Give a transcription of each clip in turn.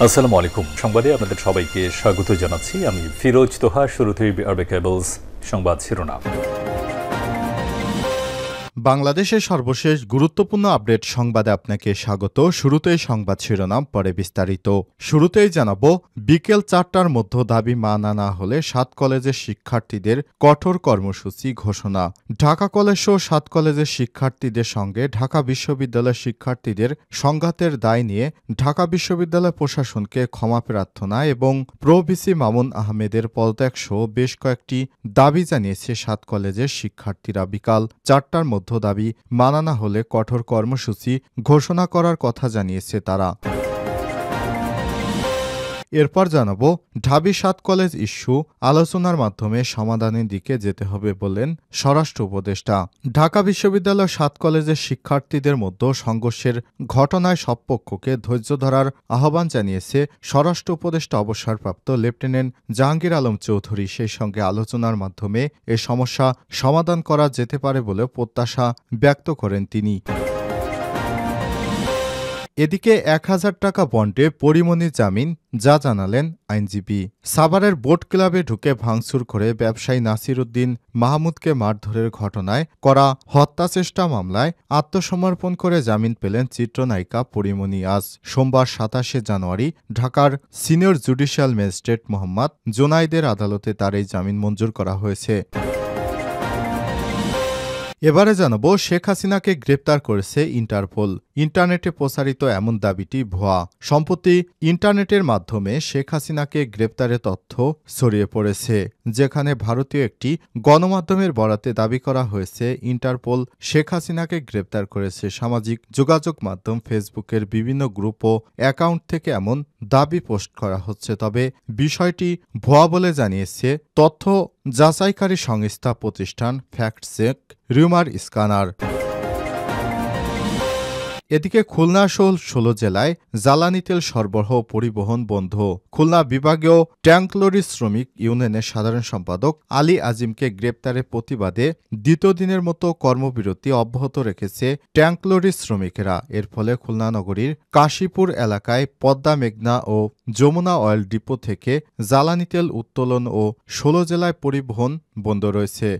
আসসালামু আলাইকুম। সংবাদে আপনাদের সবাইকে স্বাগত জানাচ্ছি। আমি ফিরোজ তোহা। শুরুতেই আরবে কেবলস সংবাদ শিরোনাম। বাংলাদেশের সর্বশেষ গুরুত্বপূর্ণ আপডেট সংবাদে আপনাকে স্বাগত। শুরুতেই সংবাদ শিরোনাম, পরে বিস্তারিত। শুরুতেই জানাবো, বিকেল ৪টার মধ্যে দাবি মানা না হলে ৭ কলেজের শিক্ষার্থীদের কঠোর কর্মসূচি ঘোষণা। ঢাকা কলেজ সহ ৭ কলেজের শিক্ষার্থীদের সঙ্গে ঢাকা বিশ্ববিদ্যালয়ের শিক্ষার্থীদের সংঘাতের দায় নিয়ে ঢাকা বিশ্ববিদ্যালয় প্রশাসনকে ক্ষমা প্রার্থনা এবং প্রো ভিসি মামুন আহমেদের পদত্যাগ সহ বেশ কয়েকটি দাবি জানিয়েছে ৭ কলেজের শিক্ষার্থীরা। বিকাল ৪টার মধ্যে দাবি মানা না হলে কঠোর কর্মসূচি ঘোষণা করার কথা জানিয়েছে তারা। এরপর জানাবো, ঢাবি ৭ কলেজ ইস্যু আলোচনার মাধ্যমে সমাধানের দিকে যেতে হবে বললেন স্বরাষ্ট্র উপদেষ্টা। ঢাকা বিশ্ববিদ্যালয় ৭ কলেজের শিক্ষার্থীদের মধ্যে সংঘর্ষের ঘটনায় সব পক্ষকে ধৈর্য ধরার আহ্বান জানিয়েছে স্বরাষ্ট্র উপদেষ্টা অবসরপ্রাপ্ত লেফটেন্যান্ট জাহাঙ্গীর আলম চৌধুরী। সেই সঙ্গে আলোচনার মাধ্যমে এ সমস্যা সমাধান করা যেতে পারে বলে প্রত্যাশা ব্যক্ত করেন তিনি। এদিকে ১,০০০ টাকা বন্ডে পরিমণির জামিন, যা জানালেন আইনজীবী। সাভারের বোট ক্লাবে ঢুকে ভাঙচুর করে ব্যবসায়ী নাসির উদ্দিন মাহমুদকে মারধরের ঘটনায় করা হত্যাচেষ্টা মামলায় আত্মসমর্পণ করে জামিন পেলেন চিত্রনায়িকা পরিমণি। আজ সোমবার ২৭শে জানুয়ারি ঢাকার সিনিয়র জুডিশিয়াল ম্যাজিস্ট্রেট মোহাম্মদ জোনাইদের আদালতে তার এই জামিন মঞ্জুর করা হয়েছে। এবারে জানাবো, শেখ হাসিনাকে গ্রেপ্তার করেছে ইন্টারপোল। ইন্টারনেটে প্রচারিত এমন দাবিটি ভুয়া। সম্প্রতি ইন্টারনেটের মাধ্যমে শেখ হাসিনাকে গ্রেপ্তারের তথ্য ছড়িয়ে পড়েছে, যেখানে ভারতীয় একটি গণমাধ্যমের বরাতে দাবি করা হয়েছে ইন্টারপোল শেখ হাসিনাকে গ্রেপ্তার করেছে। সামাজিক যোগাযোগ মাধ্যম ফেসবুকের বিভিন্ন গ্রুপ ও অ্যাকাউন্ট থেকে এমন দাবি পোস্ট করা হচ্ছে, তবে বিষয়টি ভুয়া বলে জানিয়েছে তথ্য যাচাইকারী সংস্থা প্রতিষ্ঠান ফ্যাক্ট চেক রিউমার স্ক্যানার। এদিকে খুলনা সহ ১৬ জেলায় জ্বালানি তেল সরবরাহ পরিবহন বন্ধ। খুলনা বিভাগীয় ট্যাঙ্কলরি শ্রমিক ইউনিয়নের সাধারণ সম্পাদক আলী আজিমকে গ্রেপ্তারের প্রতিবাদে দ্বিতীয় দিনের মতো কর্মবিরতি অব্যাহত রেখেছে ট্যাঙ্কলরি শ্রমিকেরা। এর ফলে খুলনা নগরীর কাশীপুর এলাকায় পদ্মা, মেঘনা ও যমুনা অয়েল ডিপো থেকে জ্বালানি তেল উত্তোলন ও ১৬ জেলায় পরিবহন বন্ধ রয়েছে।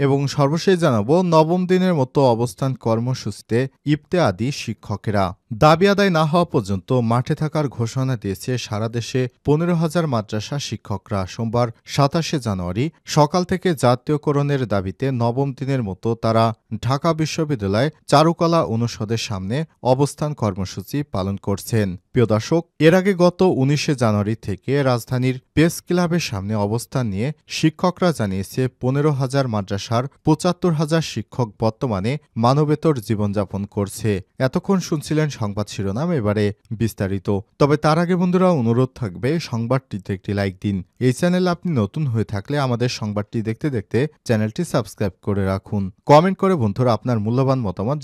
এবং সর্বশেষ জানাবো, নবম দিনের মতো অবস্থান কর্মসূচিতে ইবতেদায়ী শিক্ষকেরা। দাবি আদায় না হওয়া পর্যন্ত মাঠে থাকার ঘোষণা দিয়েছে সারা দেশে ১৫,০০০ মাদ্রাসা শিক্ষকরা। সোমবার ২৭শে জানুয়ারি সকাল থেকে জাতীয়করণের দাবিতে নবম দিনের মতো তারা ঢাকা বিশ্ববিদ্যালয় চারুকলা অনুষদের সামনে অবস্থান কর্মসূচি পালন করছেন। প্রিয় দর্শক, এর আগে গত ১৯শে জানুয়ারি থেকে রাজধানীর প্রেস ক্লাবের সামনে অবস্থান নিয়ে শিক্ষকরা জানিয়েছে ১৫,০০০ মাদ্রাসার ৭৫,০০০ শিক্ষক বর্তমানে মানবেতর জীবনযাপন করছে। এতক্ষণ শুনছিলেন সংবাদ শিরোনাম, এবারে বিস্তারিত। তবে তার আগে বন্ধুরা, অনুরোধ থাকবে সংবাদটিতে একটি লাইক দিন। এই চ্যানেলে আপনি নতুন হয়ে থাকলে আমাদের সংবাদটি দেখতে দেখতে চ্যানেলটি সাবস্ক্রাইব করে রাখুন। কমেন্ট করে বন্ধুরা আপনার মূল্যবান মতামত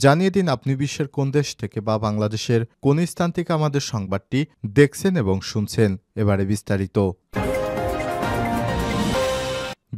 জানিয়ে দিন আপনি বিশ্বের কোন দেশ থেকে বা বাংলাদেশের কোন স্থান থেকে আমাদের সংবাদটি দেখছেন এবং শুনছেন। এবারে বিস্তারিত।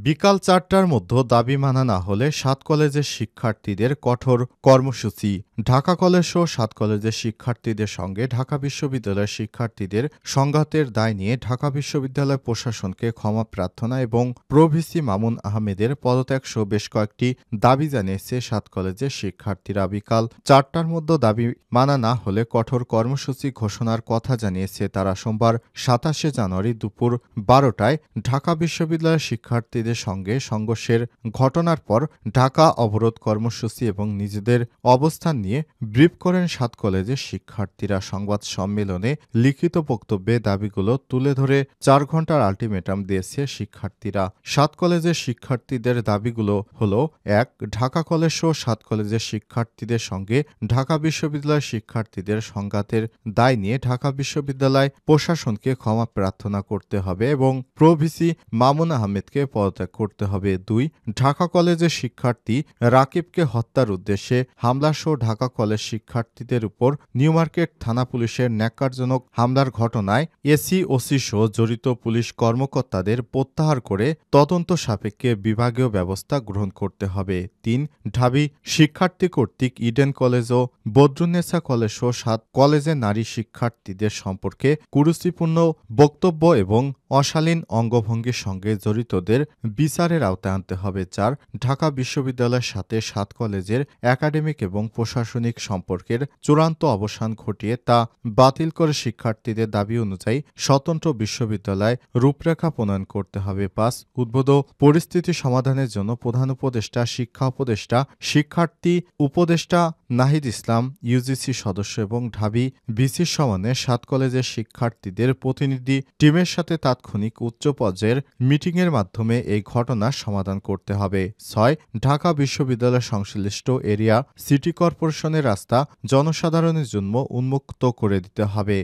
বিকাল ৪টার মধ্যে দাবি মানা না হলে ৭ কলেজের শিক্ষার্থীদের কঠোর কর্মসূচি। ঢাকা কলেজ সহ ৭ কলেজের শিক্ষার্থীদের সঙ্গে ঢাকা বিশ্ববিদ্যালয়ের শিক্ষার্থীদের সংঘাতের দায় নিয়ে ঢাকা বিশ্ববিদ্যালয় প্রশাসনকে ক্ষমা প্রার্থনা এবং প্রো ভিসি মামুন আহমেদের পদত্যাগ সহ বেশ কয়েকটি দাবি জানিয়েছে ৭ কলেজের শিক্ষার্থীরা। বিকাল ৪টার মধ্যে দাবি মানা না হলে কঠোর কর্মসূচি ঘোষণার কথা জানিয়েছে তারা। সোমবার ২৭শে জানুয়ারি দুপুর ১২টায় ঢাকা বিশ্ববিদ্যালয়ের শিক্ষার্থীদের সঙ্গে সংঘর্ষের ঘটনার পর ঢাকা অবরোধ কর্মসূচি এবং নিজেদের অবস্থান নিয়ে ব্রিফ করেন ৭ কলেজের শিক্ষার্থীরা। সংবাদ সম্মেলনে লিখিত বক্তব্যে দাবিগুলো তুলে ধরে ৪ ঘণ্টার আলটিমেটাম দিয়েছে শিক্ষার্থীরা। ৭ কলেজের শিক্ষার্থীদের দাবিগুলো হলো: ১. ঢাকা কলেজ সহ ৭ কলেজের শিক্ষার্থীদের সঙ্গে ঢাকা বিশ্ববিদ্যালয়ের শিক্ষার্থীদের সংঘাতের দায় নিয়ে ঢাকা বিশ্ববিদ্যালয় প্রশাসনকে ক্ষমা প্রার্থনা করতে হবে এবং প্রো ভিসি মামুন আহমেদকে পদত্যাগ করতে হবে। ২. ঢাকা কলেজের শিক্ষার্থী রাকিবকে হত্যার উদ্দেশ্যে হামলা সহ ঢাকা ঢাকা কলেজ শিক্ষার্থীদের উপর নিউমার্কেট থানা পুলিশের ন্যাক্কারজনক হামলার ঘটনায় এসি ওসি সহ জড়িত পুলিশ কর্মকর্তাদের প্রত্যাহার করে তদন্ত সাপেক্ষে বিভাগীয় ব্যবস্থা গ্রহণ করতে হবে। ৩. ঢাবি শিক্ষার্থী কর্তৃক ইডেন কলেজ ও বদরুন্নেসা কলেজ সহ ৭ কলেজের নারী শিক্ষার্থীদের সম্পর্কে কুরুচিপূর্ণ বক্তব্য এবং অশালীন অঙ্গভঙ্গির সঙ্গে জড়িতদের বিচারের আওতায় আনতে হবে। ৪. ঢাকা বিশ্ববিদ্যালয়ের সাথে ৭ কলেজের একাডেমিক এবং প্রশাসনিক সম্পর্কের চূড়ান্ত অবসান ঘটিয়ে তা বাতিল করে শিক্ষার্থীদের দাবি অনুযায়ী স্বতন্ত্র বিশ্ববিদ্যালয় রূপরেখা প্রণয়ন করতে হবে। ৫. উদ্ভূত পরিস্থিতি সমাধানের জন্য প্রধান উপদেষ্টা, শিক্ষা উপদেষ্টা, শিক্ষার্থী উপদেষ্টা নাহিদ ইসলাম, ইউজিসি সদস্য এবং ঢাবি ভিসির সমানে ৭ কলেজের শিক্ষার্থীদের প্রতিনিধি টিমের সাথে তাৎক্ষণিক উচ্চ পর্যায়ের মিটিংয়ের মাধ্যমে এই ঘটনার সমাধান করতে হবে। ৬. ঢাকা বিশ্ববিদ্যালয় সংশ্লিষ্ট এরিয়া সিটি কর্পোরেশনের রাস্তা জনসাধারণের জন্য উন্মুক্ত করে দিতে হবে।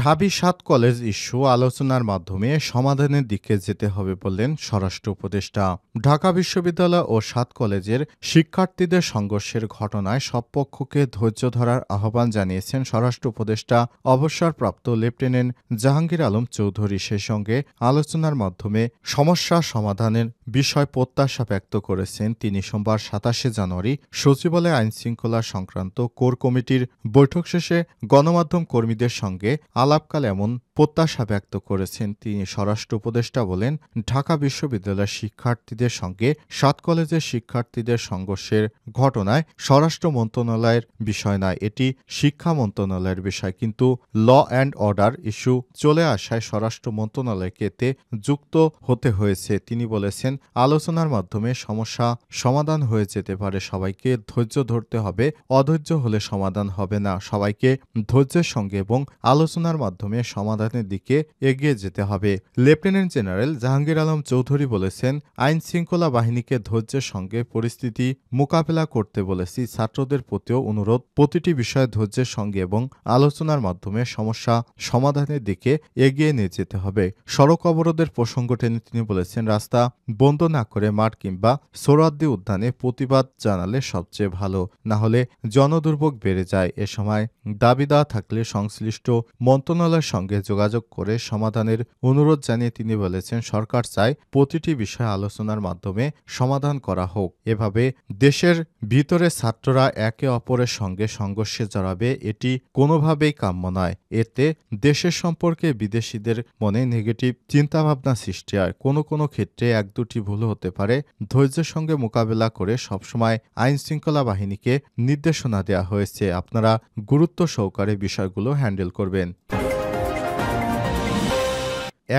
ঢাবি ৭ কলেজ ইস্যু আলোচনার মাধ্যমে সমাধানের দিকে যেতে হবে বললেন স্বরাষ্ট্র উপদেষ্টা। ঢাকা বিশ্ববিদ্যালয় ও ৭ কলেজের শিক্ষার্থীদের সংঘর্ষের ঘটনায় সব পক্ষকে ধৈর্য ধরার আহ্বান জানিয়েছেন স্বরাষ্ট্র উপদেষ্টা অবসরপ্রাপ্ত লেফটেন্যান্ট জাহাঙ্গীর আলম চৌধুরী। সেই সঙ্গে আলোচনার মাধ্যমে সমস্যা সমাধানের বিষয় প্রত্যাশা ব্যক্ত করেছেন তিনি। সোমবার ২৭ জানুয়ারি সচিবালয়ে আইনশৃঙ্খলা সংক্রান্ত কোর কমিটির বৈঠক শেষে গণমাধ্যম কর্মীদের সঙ্গে আলাপকালে এমন প্রত্যাশা ব্যক্ত করেছেন তিনি। স্বরাষ্ট্র উপদেষ্টা বলেন, ঢাকা বিশ্ববিদ্যালয়ের শিক্ষার্থীদের সঙ্গে ৭ কলেজের শিক্ষার্থীদের সংঘর্ষের ঘটনায় স্বরাষ্ট্র মন্ত্রণালয়ের বিষয় নয়, এটি শিক্ষা মন্ত্রণালয়ের বিষয়। কিন্তু ল অ্যান্ড অর্ডার ইস্যু চলে আসায় স্বরাষ্ট্র মন্ত্রণালয়কে এতে যুক্ত হতে হয়েছে। তিনি বলেছেন, আলোচনার মাধ্যমে সমস্যা সমাধান হয়ে যেতে পারে। সবাইকে ধৈর্য ধরতে হবে, অধৈর্য হলে সমাধান হবে না। সবাইকে ধৈর্যের সঙ্গে এবং আলোচনার মাধ্যমে সমাধানের দিকে এগিয়ে যেতে হবে। লেফটেন্যান্ট জেনারেল জাহাঙ্গীর আলম চৌধুরী বলেছেন, আইন শৃঙ্খলা বাহিনীকে ধৈর্যের সঙ্গে পরিস্থিতি মোকাবেলা করতে বলেছি। ছাত্রদের প্রতিও অনুরোধ, প্রতিটি বিষয়ে ধৈর্যের সঙ্গে এবং আলোচনার মাধ্যমে সমস্যা সমাধানের দিকে এগিয়ে নিয়ে যেতে হবে। সড়ক অবরোধের প্রসঙ্গ টেনে তিনি বলেছেন, রাস্তা বন্ধ না করে মাঠ কিংবা সোহরাওয়ার্দী উদ্যানে প্রতিবাদ জানালে সবচেয়ে ভালো, না হলে জনদুর্ভোগ বেড়ে যায়। এ সময় দাবি দেওয়া থাকলে সংশ্লিষ্ট মন্ত্রণালয়ের সঙ্গে যোগাযোগ করে সমাধানের অনুরোধ জানিয়ে তিনি বলেছেন, সরকার চায় প্রতিটি বিষয়ে আলোচনার মাধ্যমে সমাধান করা হোক। এভাবে দেশের ভিতরে ছাত্ররা একে অপরের সঙ্গে সংঘর্ষে জড়াবে, এটি কোনোভাবেই কাম্য নয়। এতে দেশের সম্পর্কে বিদেশিদের মনে নেগেটিভ চিন্তাভাবনা সৃষ্টি হয়। কোনো কোনো ক্ষেত্রে ১-২টি ভুল হতে পারে। ধৈর্যের সঙ্গে মোকাবেলা করে সবসময় আইন শৃঙ্খলা বাহিনীকে নির্দেশনা দেওয়া হয়েছে, আপনারা গুরুত্ব সহকারে বিষয়গুলো হ্যান্ডেল করবেন।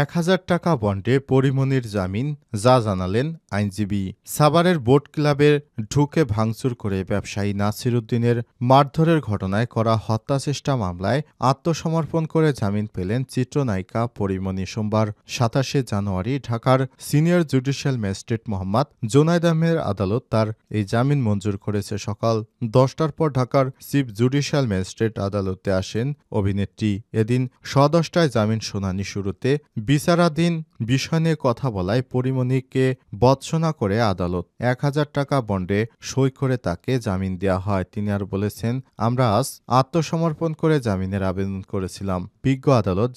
১,০০০ টাকা বন্ডে পরিমনির জামিন, যা জানালেন আইনজীবী। সাভারের বোট ক্লাবে ঢুকে ভাঙচুর করে ব্যবসায়ী নাসির উদ্দিনের মারধরের ঘটনায় করা হত্যাচেষ্টা মামলায় আত্মসমর্পণ করে জামিন পেলেন চিত্রনায়িকা পরিমনি। সোমবার ২৭ জানুয়ারি ঢাকার senior judicial magistrate Mohammad Zonayed আহমেদের আদালত তার এই জামিন মঞ্জুর করেছে। সকাল ১০টার পর ঢাকার চিফ জুডিশিয়াল ম্যাজিস্ট্রেট আদালতে আসেন অভিনেত্রী। এদিন ১০:১০টায় জামিন শুনানি শুরুতে বিচারাধীন বিষয় নিয়ে কথা বলায় পরিমনিকে ভর্ৎসনা করে আদালত ১,০০০ টাকা বন্ডে সই করে তাকে জামিন দেওয়া হয়। তিনি আর বলেছেন, আমরা আজ আত্মসমর্পণ করে জামিনের আবেদন করেছিলাম। বিজ্ঞ আদালত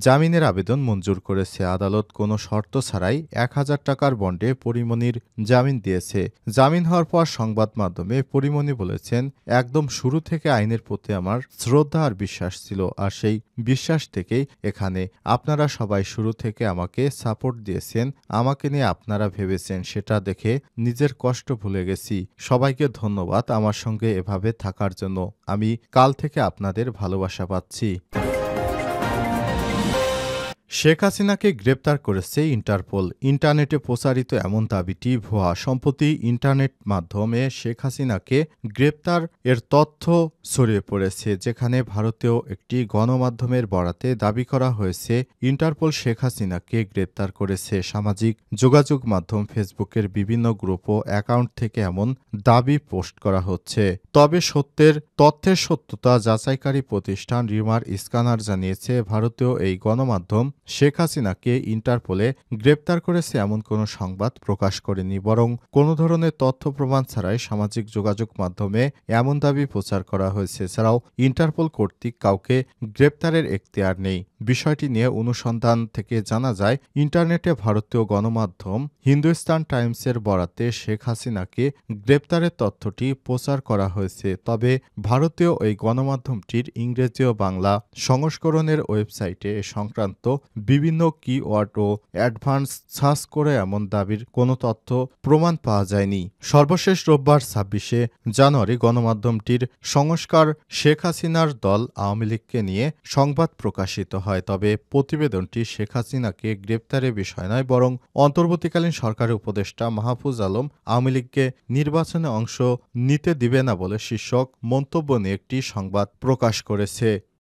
জামিনের আবেদন মঞ্জুর করেছে। আদালত কোনো শর্ত ছাড়াই ১,০০০ টাকার বন্ডে পরিমনির জামিন দিয়েছে। জামিন হওয়ার পর সংবাদ মাধ্যমে পরিমনি বলেছেন, একদম শুরু থেকে আইনের প্রতি আমার শ্রদ্ধা আর বিশ্বাস ছিল, আর সেই বিশ্বাস থেকেই এখানে। আপনারা সবাই শুরু থেকে আমাকে সাপোর্ট দিয়েছেন, আমাকে নিয়ে আপনারা ভেবেছেন, সেটা দেখে নিজের কষ্ট ভুলে গেছি। সবাইকে ধন্যবাদ আমার সঙ্গে এভাবে থাকার জন্য। আমি কাল থেকে আপনাদের ভালোবাসা পাচ্ছি। শেখ হাসিনাকে গ্রেপ্তার করেছে ইন্টারপোল। ইন্টারনেটে প্রচারিত এমন দাবিটি ভুয়া। সম্প্রতি ইন্টারনেট মাধ্যমে শেখ হাসিনাকে গ্রেপ্তার এর তথ্য ছড়িয়ে পড়েছে, যেখানে ভারতীয় একটি গণমাধ্যমের বরাতে দাবি করা হয়েছে ইন্টারপোল শেখ হাসিনাকে গ্রেপ্তার করেছে। সামাজিক যোগাযোগ মাধ্যম ফেসবুকের বিভিন্ন গ্রুপ ও অ্যাকাউন্ট থেকে এমন দাবি পোস্ট করা হচ্ছে। তবে তথ্যের সত্যতা যাচাইকারী প্রতিষ্ঠান রিমার স্ক্যানার জানিয়েছে, ভারতীয় এই গণমাধ্যম শেখ হাসিনাকে ইন্টারপোলে গ্রেপ্তার করেছে এমন কোনো সংবাদ প্রকাশ করেনি, বরং কোনো ধরনের তথ্য প্রমাণ ছাড়াই সামাজিক যোগাযোগ মাধ্যমে এমন দাবি প্রচার করা হয়েছে। এছাড়াও ইন্টারপোল কর্তৃক কাউকে গ্রেপ্তারের এখতিয়ার নেই। বিষয়টি নিয়ে অনুসন্ধান থেকে জানা যায়, ইন্টারনেটে ভারতীয় গণমাধ্যম হিন্দুস্তান টাইমসের বরাতে শেখ হাসিনাকে গ্রেপ্তারের তথ্যটি প্রচার করা হয়েছে। তবে ভারতীয় এই গণমাধ্যমটির ইংরেজি ও বাংলা সংস্করণের ওয়েবসাইটে এ সংক্রান্ত বিভিন্ন কিওয়ার্ড ও অ্যাডভান্স সার্চ করে এমন দাবির কোনো তথ্য প্রমাণ পাওয়া যায়নি। সর্বশেষ রোববার ২৬শে জানুয়ারি গণমাধ্যমটির সংস্কার শেখ হাসিনার দল আওয়ামী লীগকে নিয়ে সংবাদ প্রকাশিত হয়। তবে প্রতিবেদনটি শেখ হাসিনাকে গ্রেপ্তারের বিষয় নয়, বরং অন্তর্বর্তীকালীন সরকারের উপদেষ্টা মাহফুজ আলম আওয়ামী লীগকে নির্বাচনে অংশ নিতে দিবে না বলে শীর্ষক মন্তব্য নিয়ে একটি সংবাদ প্রকাশ করেছে।